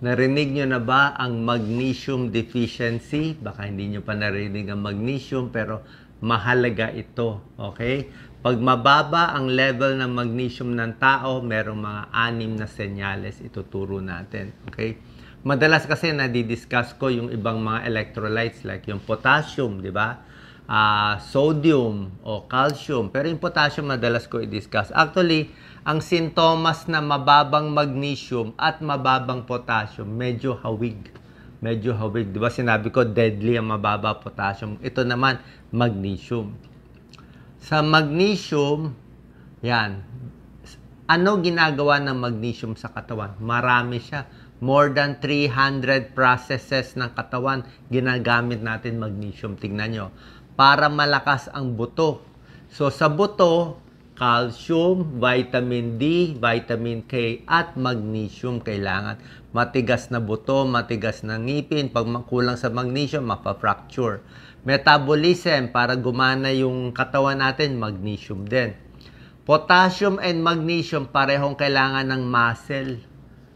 Narinig nyo na ba ang magnesium deficiency? Baka hindi nyo pa narinig ang magnesium, pero mahalaga ito. Okay? Pag mababa ang level ng magnesium ng tao, merong mga 6 na senyales ituturo natin. Okay? Madalas kasi nadidiscuss ko yung ibang mga electrolytes like yung potassium, di ba? Sodium o calcium. Pero yung potassium madalas ko i-discuss. Actually, ang sintomas na mababang magnesium at mababang potassium, medyo hawig. Medyo hawig. Di ba sinabi ko, deadly ang mababa potassium. Ito naman, magnesium. Sa magnesium, yan. Ano ginagawa ng magnesium sa katawan? Marami siya. More than 300 processes ng katawan, ginagamit natin magnesium. Tingnan nyo. Para malakas ang buto. So, sa buto, calcium, vitamin D, vitamin K, at magnesium kailangan. Matigas na buto, matigas na ngipin. Pag kulang sa magnesium, mapafracture. Metabolism, para gumana yung katawan natin, magnesium din. Potassium and magnesium, parehong kailangan ng muscle.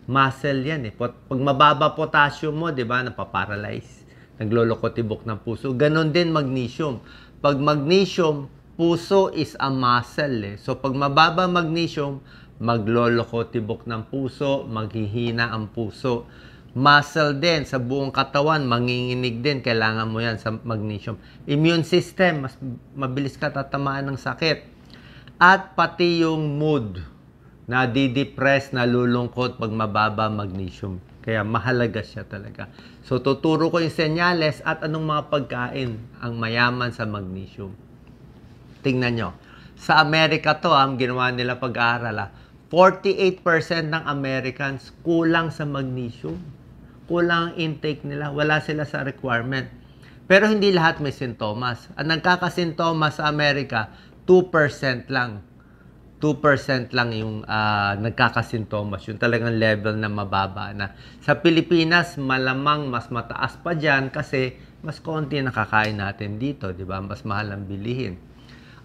Muscle yan eh. Pag mababa potassium mo, di ba, napaparalyze. Nagloloko-tibok ng puso. Ganon din magnesium. Pag magnesium, puso is a muscle eh. So, pag mababa magnesium, magloloko-tibok ng puso, maghihina ang puso. Muscle din, sa buong katawan, manginginig din. Kailangan mo yan sa magnesium. Immune system, mas mabilis ka tatamaan ng sakit. At pati yung mood, nadidepress, nalulungkot pag mababa magnesium. Kaya mahalaga siya talaga. So, tuturo ko yung senyales at anong mga pagkain ang mayaman sa magnesium. Tingnan nyo. Sa Amerika to, ang ginawa nila pag-aaral, 48% ng Americans kulang sa magnesium. Kulang ang intake nila. Wala sila sa requirement. Pero hindi lahat may sintomas. Ang nagkakasintomas sa Amerika, 2% lang. 2% lang yung nagkakasintomas. Yung talagang level na mababa na. Sa Pilipinas, malamang mas mataas pa dyan kasi mas konti nakakain natin dito. Diba? Mas mahal ang bilihin.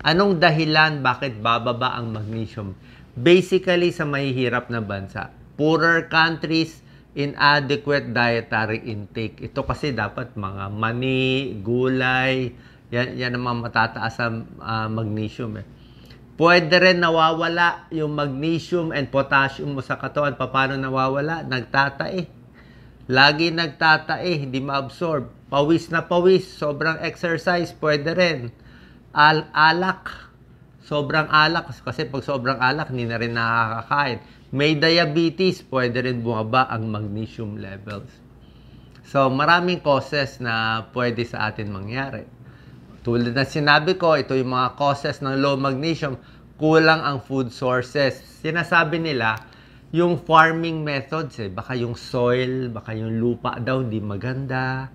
Anong dahilan bakit bababa ang magnesium? Basically, sa mahihirap na bansa. Poorer countries, inadequate dietary intake. Ito kasi dapat mga mani, gulay, yan ang mga matataas sa magnesium eh. Pwede rin nawawala yung magnesium and potassium mo sa katawan. Paano nawawala? Nagtatae. Lagi nagtatae, hindi ma-absorb. Pawis na pawis, sobrang exercise, pwede rin. Alak. Sobrang alak. Kasi pag sobrang alak, hindi na rin nakakakain. May diabetes, pwede rin bumaba ang magnesium levels. So, maraming causes na pwede sa atin mangyari. Tulad na sinabi ko, ito yung mga causes ng low magnesium, kulang ang food sources. Sinasabi nila, yung farming methods, baka yung soil, baka yung lupa daw, hindi maganda.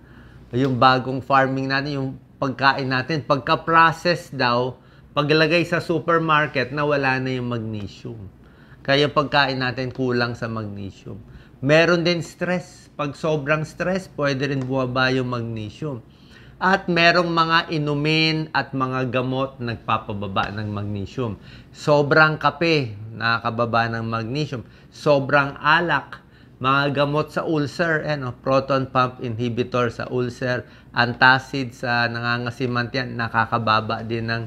Yung bagong farming natin, yung pagkain natin, pagka-process daw, paglagay sa supermarket, nawala na yung magnesium. Kaya yung pagkain natin kulang sa magnesium. Meron din stress. Pag sobrang stress, pwede rin bumaba yung magnesium. At merong mga inumin at mga gamot nagpapababa ng magnesium. Sobrang kape, nakakababa ng magnesium. Sobrang alak, mga gamot sa ulcer, proton pump inhibitor sa ulcer, antacid sa nangangasiman yan, nakakababa din ng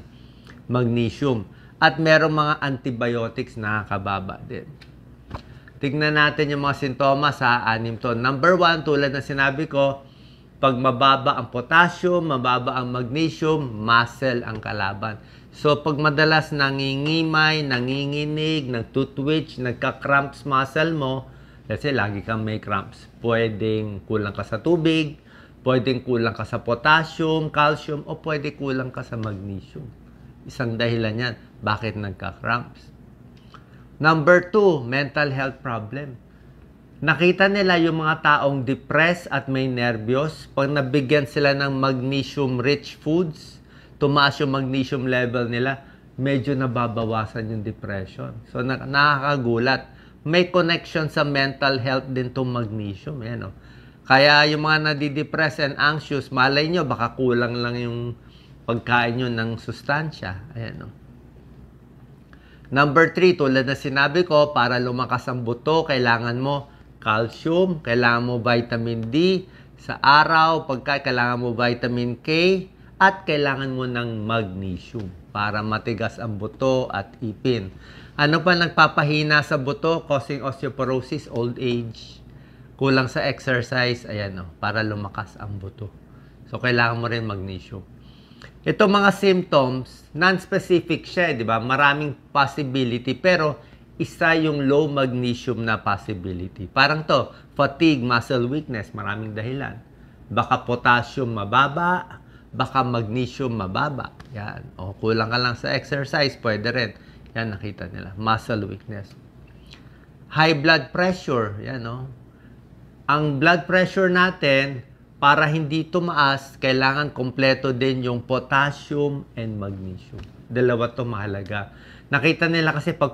magnesium. At merong mga antibiotics nakakababa din. Tignan natin yung mga sintomas sa 6 to. Number 1, tulad na sinabi ko, pag mababa ang potassium, mababa ang magnesium, muscle ang kalaban. So, pag madalas nangingimay, nanginginig, nagtutwitch, nagka-cramps muscle mo, kasi lagi kang may cramps, pwedeng kulang ka sa tubig, pwedeng kulang ka sa potassium, calcium, o pwede kulang ka sa magnesium. Isang dahilan yan, bakit nagka-cramps. Number 2, mental health problem. Nakita nila yung mga taong depressed at may nervyos. Pag nabigyan sila ng magnesium-rich foods, tumaas yung magnesium level nila, medyo nababawasan yung depression. So, nakakagulat. May connection sa mental health din itong magnesium. Kaya yung mga nadidepress and anxious, malay nyo, baka kulang lang yung pagkain nyo ng sustansya. Number 3, tulad na sinabi ko, para lumakas ang buto, kailangan mo calcium, kailangan mo vitamin D, sa araw, pagka kailangan mo vitamin K, at kailangan mo ng magnesium para matigas ang buto at ipin. Ano pa nagpapahina sa buto, causing osteoporosis, old age, kulang sa exercise, ayan o, para lumakas ang buto. So, kailangan mo rin magnesium. Ito mga symptoms, non-specific siya, di ba? Maraming possibility, pero isa yung low magnesium na possibility. Parang to, fatigue, muscle weakness, maraming dahilan. Baka potassium mababa, baka magnesium mababa. Yan. O kulang ka lang sa exercise, pwede rin. Yan, nakita nila. Muscle weakness. High blood pressure. Yan, o. Ang blood pressure natin, para hindi tumaas, kailangan kompleto din yung potassium and magnesium. Dalawa to mahalaga. Nakita nila kasi pag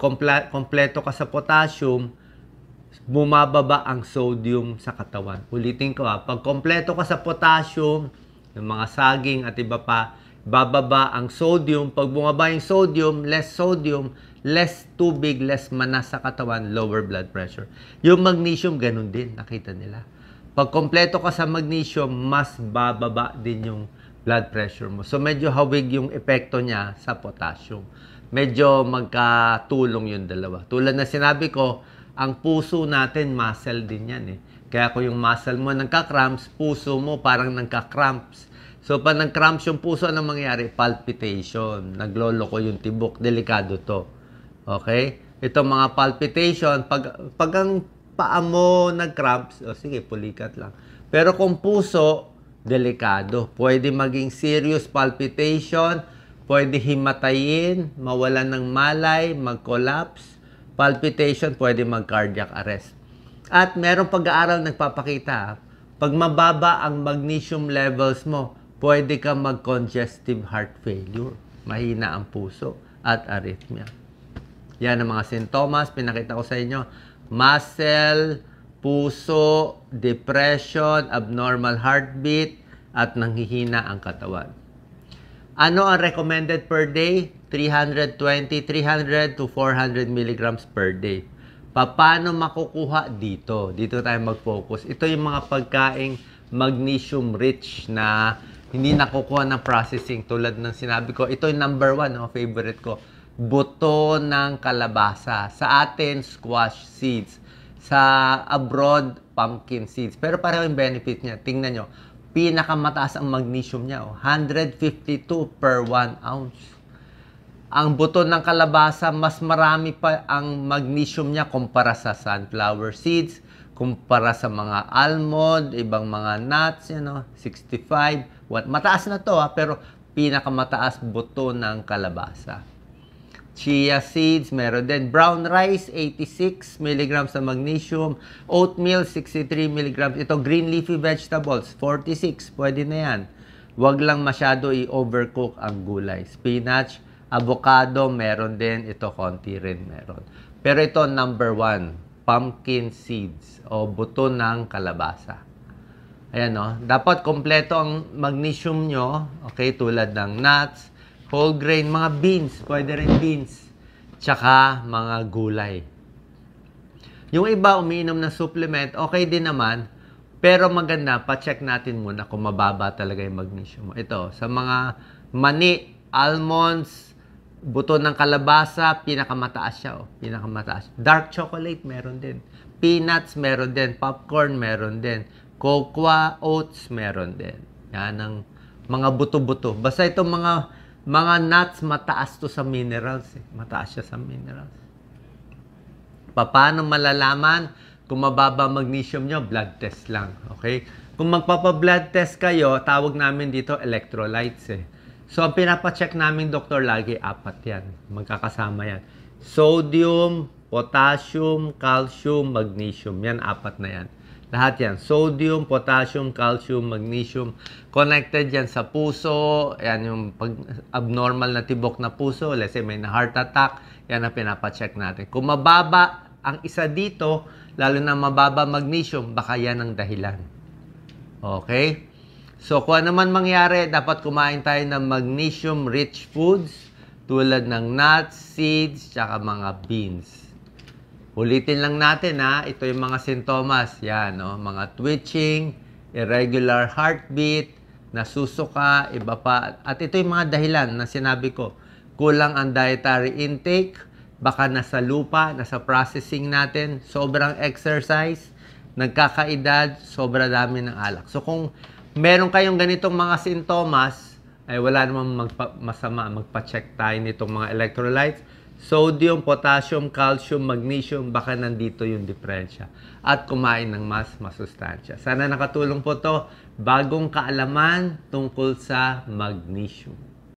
kompleto ka sa potassium, bumababa ang sodium sa katawan. Ulitin ko pag kompleto ka sa potassium, ng mga saging at iba pa, bababa ang sodium. Pag bumaba yung sodium, less tubig, less manas sa katawan, lower blood pressure. Yung magnesium, ganun din, nakita nila. Pag kompleto ka sa magnesium, mas bababa din yung blood pressure mo. So, medyo hawig yung epekto niya sa potassium. Medyo magkatulong yung dalawa. Tulad na sinabi ko, ang puso natin, muscle din yan eh. Kaya kung yung muscle mo nagka-cramps, puso mo parang nagka-cramps. So, pag nag-cramps yung puso, anong mangyayari? Palpitation. Nagloloko yung tibok. Delikado to. Okay? Ito mga palpitation, pag ang paa mo nag-cramps, sige, pulikat lang. Pero kung puso, delikado. Pwede maging serious palpitation, pwede himatayin, mawalan ng malay, mag-collapse. Palpitation, pwede mag-cardiac arrest. At merong pag-aaral nagpapakita, pag mababa ang magnesium levels mo, pwede ka mag-congestive heart failure. Mahina ang puso at arrhythmia. Yan ang mga sintomas. Pinakita ko sa inyo. Muscle, puso, depression, abnormal heartbeat, at nanghihina ang katawan. Ano ang recommended per day? 300 to 400 milligrams per day. Paano makukuha dito? Dito tayo mag-focus. Ito yung mga pagkaing magnesium rich na hindi nakukuha ng processing. Tulad ng sinabi ko, ito yung number 1, favorite ko. Buto ng kalabasa. Sa atin, squash seeds. Sa abroad, pumpkin seeds. Pero pareho yung benefit niya. Tingnan nyo. Pinakamataas ang magnesium niya. 152 per 1 ounce. Ang buto ng kalabasa, mas marami pa ang magnesium niya kumpara sa sunflower seeds, kumpara sa mga almond, ibang mga nuts, 65. Mataas na to, pero pinakamataas buto ng kalabasa. Chia seeds, meron din. Brown rice, 86 mg ng magnesium. Oatmeal, 63 mg. Ito, green leafy vegetables, 46. Pwede na yan. Huwag lang masyado i-overcook ang gulay. Spinach, avocado, meron din. Ito, konti rin meron. Pero ito, number 1, pumpkin seeds o buto ng kalabasa. Ayan, no? Dapat kompleto ang magnesium nyo. Okay, tulad ng nuts, whole grain, mga beans. Pwede rin beans. Tsaka mga gulay. Yung iba, umiinom ng supplement, okay din naman. Pero maganda, pa-check natin muna kung mababa talaga yung magnesium mo. Ito, sa mga mani, almonds, buto ng kalabasa, pinakamataas siya. Pinakamataas. Dark chocolate, meron din. Peanuts, meron din. Popcorn, meron din. Cocoa, oats, meron din. Yan ang mga buto-buto. Basta itong mga nuts, mataas to sa minerals. Mataas siya sa minerals. Paano malalaman kung mababa magnesium nyo? Blood test lang. Okay? Kung magpapa-blood test kayo, tawag namin dito electrolytes So, ang pinapacheck namin, doktor, lagi 4 yan. Magkakasama yan. Sodium, potassium, calcium, magnesium. Yan, 4 na yan. Lahat yan. Sodium, potassium, calcium, magnesium. Connected yan sa puso. Yan yung abnormal na tibok na puso. Let's say may na heart attack. Yan ang pinapacheck natin. Kung mababa ang isa dito, lalo na mababa magnesium, baka yan ang dahilan. Okay? So, kung ano man mangyari, dapat kumain tayo ng magnesium-rich foods tulad ng nuts, seeds, tsaka mga beans. Ulitin lang natin ha, ito yung mga sintomas. Yan, no? Mga twitching, irregular heartbeat, nasusuka, iba pa. At ito yung mga dahilan na sinabi ko. Kulang ang dietary intake, baka nasa lupa, nasa processing natin, sobrang exercise, nagkakaedad, sobra dami ng alak. So kung meron kayong ganitong mga sintomas, ay wala namang masama, magpa-check tayo nitong mga electrolytes. Sodium, potassium, calcium, magnesium, baka nandito yung diferensya. At kumain ng mas masustansya. Sana nakatulong po to. Bagong kaalaman tungkol sa magnesium.